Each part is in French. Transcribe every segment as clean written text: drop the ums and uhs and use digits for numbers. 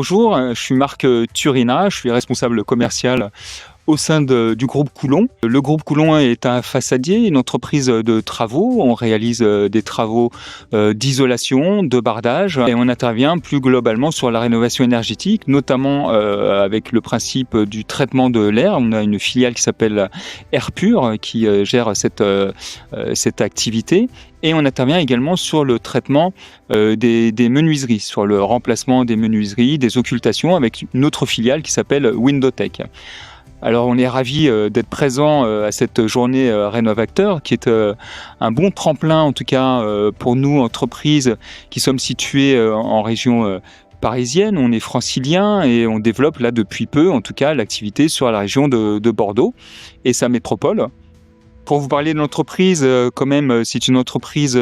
Bonjour, je suis Marc Turina, je suis responsable commercial au sein du groupe Coulon. Le groupe Coulon est un façadier, une entreprise de travaux. On réalise des travaux d'isolation, de bardage et on intervient plus globalement sur la rénovation énergétique, notamment avec le principe du traitement de l'air. On a une filiale qui s'appelle Airpur qui gère cette activité. Et on intervient également sur le traitement des menuiseries, sur le remplacement des menuiseries, des occultations avec une autre filiale qui s'appelle Windowtech. Alors on est ravis d'être présent à cette journée Rénovacteur qui est un bon tremplin en tout cas pour nous, entreprises qui sommes situées en région parisienne. On est francilien et on développe là depuis peu en tout cas l'activité sur la région de Bordeaux et sa métropole. Pour vous parler de l'entreprise, quand même, c'est une entreprise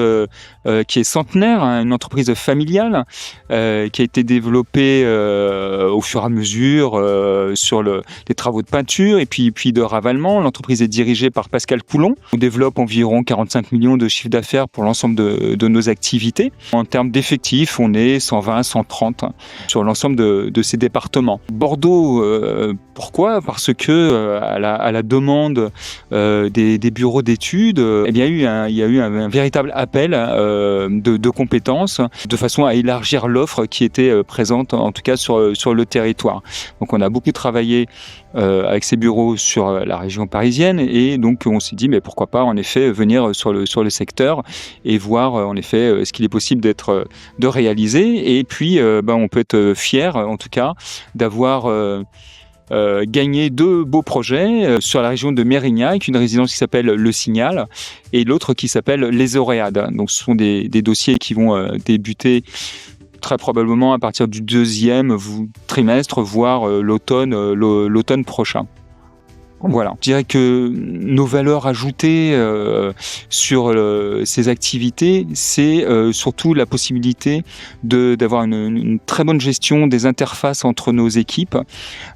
qui est centenaire, hein, une entreprise familiale qui a été développée au fur et à mesure sur les travaux de peinture et puis de ravalement. L'entreprise est dirigée par Pascal Coulon. On développe environ 45 millions de chiffre d'affaires pour l'ensemble de nos activités. En termes d'effectifs, on est 120, 130 sur l'ensemble de ces départements. Bordeaux, pourquoi ? Parce que à la demande des bureaux d'études, il y a eu un véritable appel de compétences de façon à élargir l'offre qui était présente en tout cas sur le territoire. Donc on a beaucoup travaillé avec ces bureaux sur la région parisienne et donc on s'est dit mais pourquoi pas en effet venir sur le secteur et voir en effet ce qu'il est possible de réaliser et puis on peut être fier en tout cas d'avoir gagné deux beaux projets sur la région de Mérignac, une résidence qui s'appelle Le Signal et l'autre qui s'appelle Les Oréades. Donc ce sont des dossiers qui vont débuter très probablement à partir du deuxième trimestre, voire l'automne prochain. Voilà, je dirais que nos valeurs ajoutées sur ces activités, c'est surtout la possibilité d'avoir une très bonne gestion des interfaces entre nos équipes.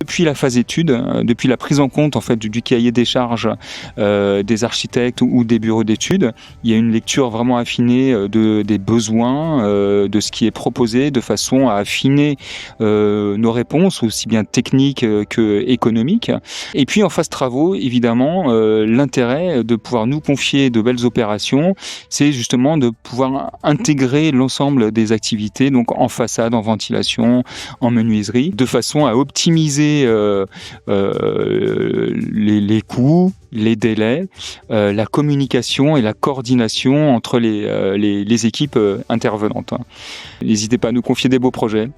Depuis la phase étude, depuis la prise en compte en fait du cahier des charges des architectes ou des bureaux d'études, il y a une lecture vraiment affinée des besoins, de ce qui est proposé, de façon à affiner nos réponses, aussi bien techniques que économiques. Et puis en phase travaux, évidemment, l'intérêt de pouvoir nous confier de belles opérations, c'est justement de pouvoir intégrer l'ensemble des activités, donc en façade, en ventilation, en menuiserie, de façon à optimiser les coûts, les délais, la communication et la coordination entre les équipes intervenantes. N'hésitez pas à nous confier des beaux projets.